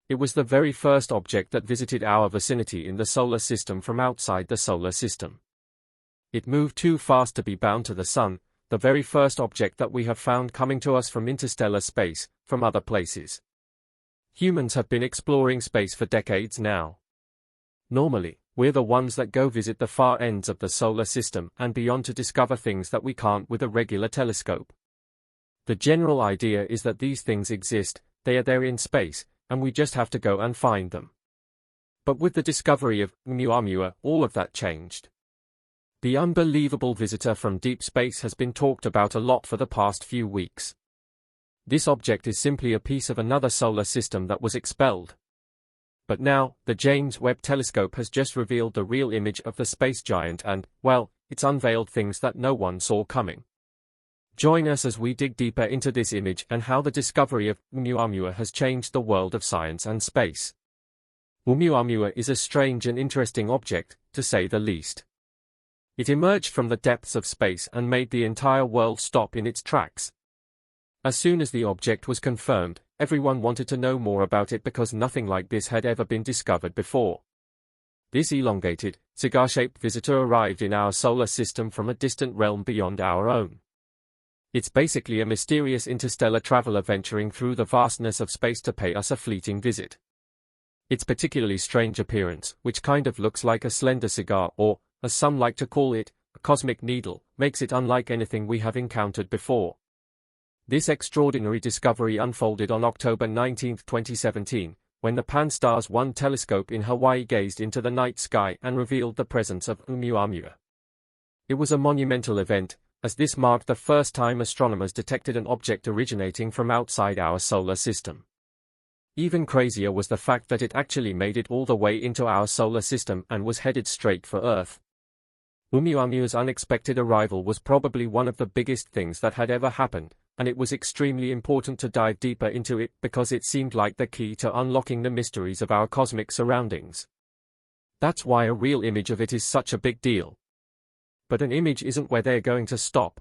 It was the very first object that visited our vicinity in the solar system from outside the solar system. It moved too fast to be bound to the Sun, the very first object that we have found coming to us from interstellar space, from other places. Humans have been exploring space for decades now. Normally, we're the ones that go visit the far ends of the solar system and beyond to discover things that we can't with a regular telescope. The general idea is that these things exist, they are there in space, and we just have to go and find them. But with the discovery of Oumuamua, all of that changed. The unbelievable visitor from deep space has been talked about a lot for the past few weeks. This object is simply a piece of another solar system that was expelled. But now, the James Webb Telescope has just revealed the real image of the space giant and, well, it's unveiled things that no one saw coming. Join us as we dig deeper into this image and how the discovery of Oumuamua has changed the world of science and space. Oumuamua is a strange and interesting object, to say the least. It emerged from the depths of space and made the entire world stop in its tracks. As soon as the object was confirmed, everyone wanted to know more about it because nothing like this had ever been discovered before. This elongated, cigar-shaped visitor arrived in our solar system from a distant realm beyond our own. It's basically a mysterious interstellar traveler venturing through the vastness of space to pay us a fleeting visit. Its particularly strange appearance, which kind of looks like a slender cigar or, as some like to call it, a cosmic needle, makes it unlike anything we have encountered before. This extraordinary discovery unfolded on October 19, 2017, when the Pan-STARRS 1 telescope in Hawaii gazed into the night sky and revealed the presence of Oumuamua. It was a monumental event, as this marked the first time astronomers detected an object originating from outside our solar system. Even crazier was the fact that it actually made it all the way into our solar system and was headed straight for Earth. Oumuamua's unexpected arrival was probably one of the biggest things that had ever happened, and it was extremely important to dive deeper into it because it seemed like the key to unlocking the mysteries of our cosmic surroundings. That's why a real image of it is such a big deal. But an image isn't where they're going to stop.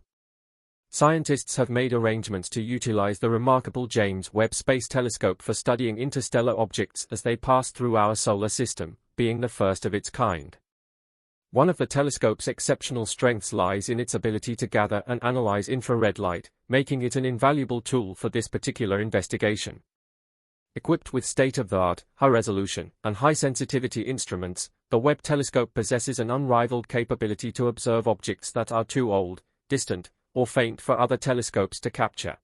Scientists have made arrangements to utilize the remarkable James Webb Space Telescope for studying interstellar objects as they pass through our solar system, being the first of its kind. One of the telescope's exceptional strengths lies in its ability to gather and analyze infrared light, making it an invaluable tool for this particular investigation. Equipped with state-of-the-art, high-resolution, and high-sensitivity instruments, the Webb telescope possesses an unrivaled capability to observe objects that are too old, distant, or faint for other telescopes to capture.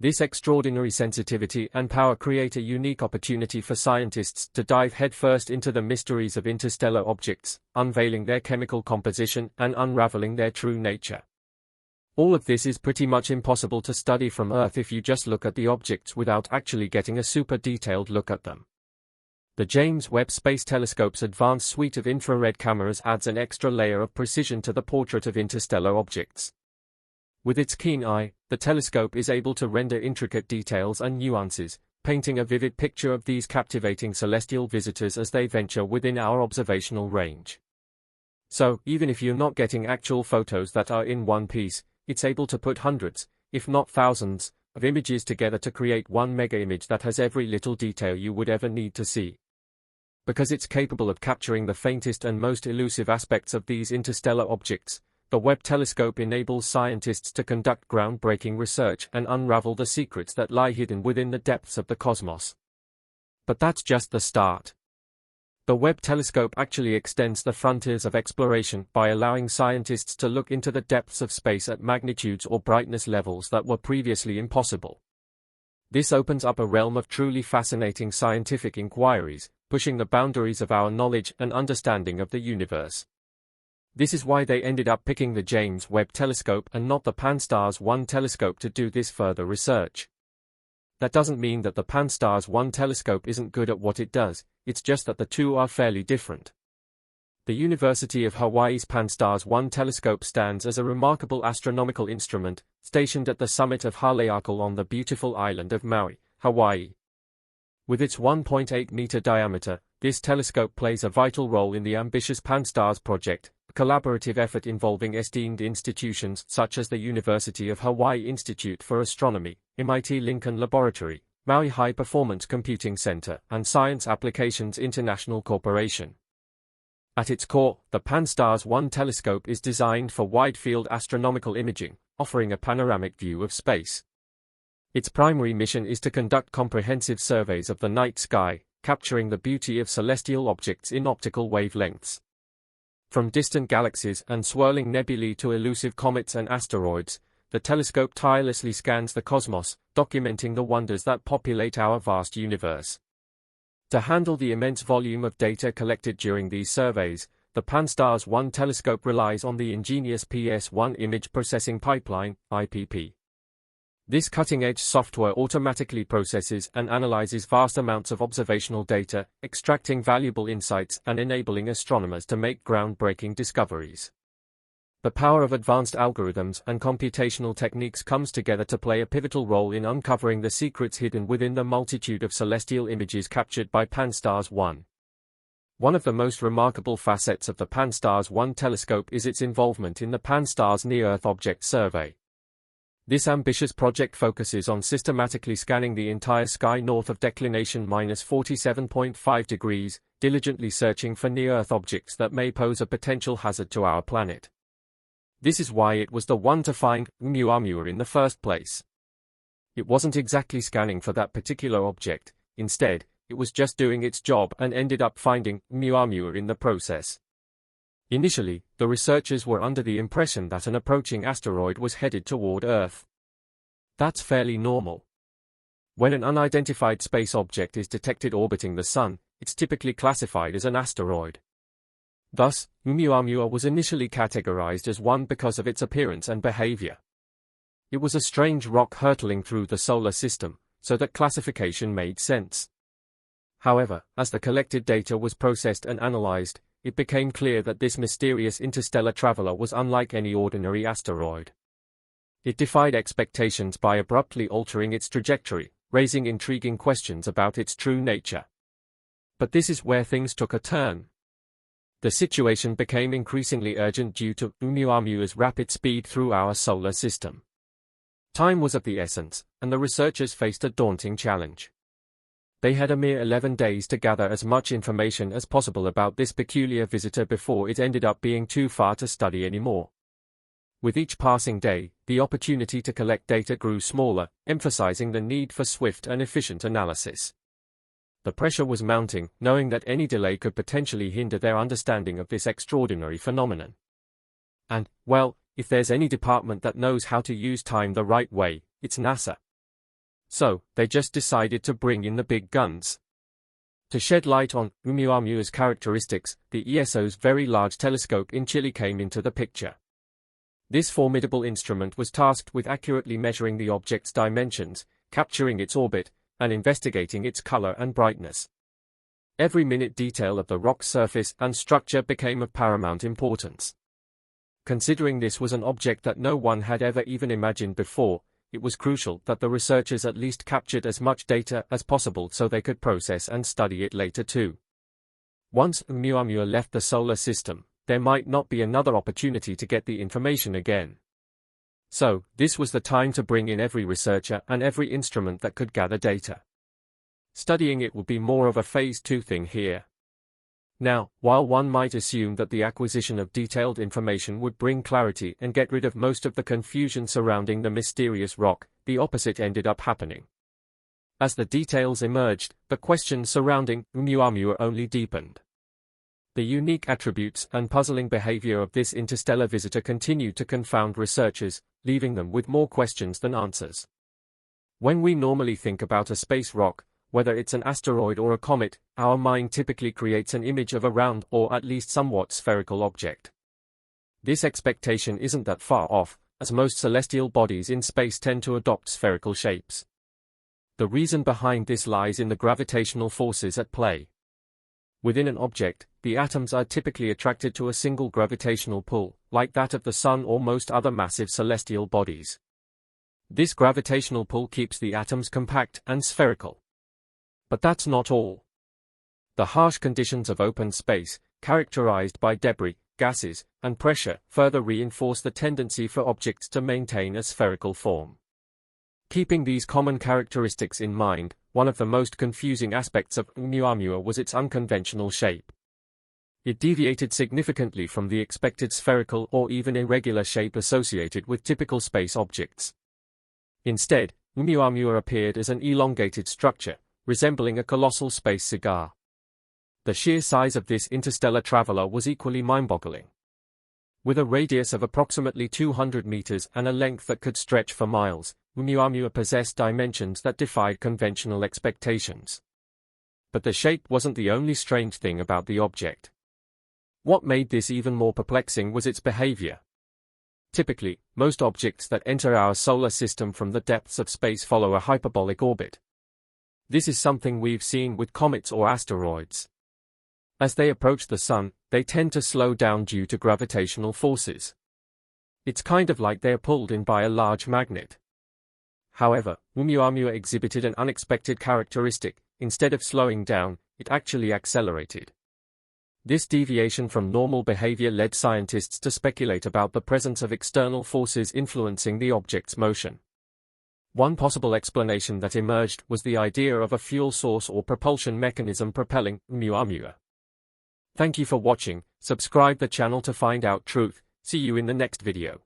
This extraordinary sensitivity and power create a unique opportunity for scientists to dive headfirst into the mysteries of interstellar objects, unveiling their chemical composition and unraveling their true nature. All of this is pretty much impossible to study from Earth if you just look at the objects without actually getting a super detailed look at them. The James Webb Space Telescope's advanced suite of infrared cameras adds an extra layer of precision to the portrait of interstellar objects. With its keen eye, the telescope is able to render intricate details and nuances, painting a vivid picture of these captivating celestial visitors as they venture within our observational range. So, even if you're not getting actual photos that are in one piece, it's able to put hundreds, if not thousands, of images together to create one mega image that has every little detail you would ever need to see. Because it's capable of capturing the faintest and most elusive aspects of these interstellar objects, the Webb telescope enables scientists to conduct groundbreaking research and unravel the secrets that lie hidden within the depths of the cosmos. But that's just the start. The Webb telescope actually extends the frontiers of exploration by allowing scientists to look into the depths of space at magnitudes or brightness levels that were previously impossible. This opens up a realm of truly fascinating scientific inquiries, pushing the boundaries of our knowledge and understanding of the universe. This is why they ended up picking the James Webb Telescope and not the Pan-STARRS 1 telescope to do this further research. That doesn't mean that the Pan-STARRS 1 telescope isn't good at what it does, it's just that the two are fairly different. The University of Hawaii's Pan-STARRS 1 telescope stands as a remarkable astronomical instrument, stationed at the summit of Haleakala on the beautiful island of Maui, Hawaii. With its 1.8-meter diameter, this telescope plays a vital role in the ambitious Pan-STARRS project, a collaborative effort involving esteemed institutions such as the University of Hawaii Institute for Astronomy, MIT Lincoln Laboratory, Maui High Performance Computing Center, and Science Applications International Corporation. At its core, the Pan-STARRS-1 telescope is designed for wide-field astronomical imaging, offering a panoramic view of space. Its primary mission is to conduct comprehensive surveys of the night sky, capturing the beauty of celestial objects in optical wavelengths. From distant galaxies and swirling nebulae to elusive comets and asteroids, the telescope tirelessly scans the cosmos, documenting the wonders that populate our vast universe. To handle the immense volume of data collected during these surveys, the Pan-STARRS-1 telescope relies on the ingenious PS-1 Image Processing Pipeline, IPP. This cutting-edge software automatically processes and analyzes vast amounts of observational data, extracting valuable insights and enabling astronomers to make groundbreaking discoveries. The power of advanced algorithms and computational techniques comes together to play a pivotal role in uncovering the secrets hidden within the multitude of celestial images captured by Pan-STARRS-1. One of the most remarkable facets of the Pan-STARRS-1 telescope is its involvement in the Pan-STARRS Near-Earth Object Survey. This ambitious project focuses on systematically scanning the entire sky north of declination -47.5 degrees, diligently searching for near-Earth objects that may pose a potential hazard to our planet. This is why it was the one to find Oumuamua in the first place. It wasn't exactly scanning for that particular object, instead, it was just doing its job and ended up finding Oumuamua in the process. Initially, the researchers were under the impression that an approaching asteroid was headed toward Earth. That's fairly normal. When an unidentified space object is detected orbiting the Sun, it's typically classified as an asteroid. Thus, Oumuamua was initially categorized as one because of its appearance and behavior. It was a strange rock hurtling through the solar system, so that classification made sense. However, as the collected data was processed and analyzed, it became clear that this mysterious interstellar traveler was unlike any ordinary asteroid. It defied expectations by abruptly altering its trajectory, raising intriguing questions about its true nature. But this is where things took a turn. The situation became increasingly urgent due to Oumuamua's rapid speed through our solar system. Time was of the essence, and the researchers faced a daunting challenge. They had a mere 11 days to gather as much information as possible about this peculiar visitor before it ended up being too far to study anymore. With each passing day, the opportunity to collect data grew smaller, emphasizing the need for swift and efficient analysis. The pressure was mounting, knowing that any delay could potentially hinder their understanding of this extraordinary phenomenon. And, well, if there's any department that knows how to use time the right way, it's NASA. So, they just decided to bring in the big guns. To shed light on Oumuamua's characteristics, the ESO's Very Large Telescope in Chile came into the picture. This formidable instrument was tasked with accurately measuring the object's dimensions, capturing its orbit, and investigating its color and brightness. Every minute detail of the rock's surface and structure became of paramount importance. Considering this was an object that no one had ever even imagined before, it was crucial that the researchers at least captured as much data as possible so they could process and study it later too. Once Oumuamua left the solar system, there might not be another opportunity to get the information again. So, this was the time to bring in every researcher and every instrument that could gather data. Studying it would be more of a phase 2 thing here. Now, while one might assume that the acquisition of detailed information would bring clarity and get rid of most of the confusion surrounding the mysterious rock, the opposite ended up happening. As the details emerged, the questions surrounding Oumuamua only deepened. The unique attributes and puzzling behavior of this interstellar visitor continued to confound researchers, leaving them with more questions than answers. When we normally think about a space rock, whether it's an asteroid or a comet, our mind typically creates an image of a round or at least somewhat spherical object. This expectation isn't that far off, as most celestial bodies in space tend to adopt spherical shapes. The reason behind this lies in the gravitational forces at play. Within an object, the atoms are typically attracted to a single gravitational pull, like that of the Sun or most other massive celestial bodies. This gravitational pull keeps the atoms compact and spherical. But that's not all. The harsh conditions of open space, characterized by debris, gases, and pressure, further reinforce the tendency for objects to maintain a spherical form. Keeping these common characteristics in mind, one of the most confusing aspects of Oumuamua was its unconventional shape. It deviated significantly from the expected spherical or even irregular shape associated with typical space objects. Instead, Oumuamua appeared as an elongated structure, resembling a colossal space cigar. The sheer size of this interstellar traveler was equally mind-boggling. With a radius of approximately 200 meters and a length that could stretch for miles, Oumuamua possessed dimensions that defied conventional expectations. But the shape wasn't the only strange thing about the object. What made this even more perplexing was its behavior. Typically, most objects that enter our solar system from the depths of space follow a hyperbolic orbit. This is something we've seen with comets or asteroids. As they approach the Sun, they tend to slow down due to gravitational forces. It's kind of like they're pulled in by a large magnet. However, Oumuamua exhibited an unexpected characteristic. Instead of slowing down, it actually accelerated. This deviation from normal behavior led scientists to speculate about the presence of external forces influencing the object's motion. One possible explanation that emerged was the idea of a fuel source or propulsion mechanism propelling Oumuamua. Thank you for watching. Subscribe the channel to find out truth. See you in the next video.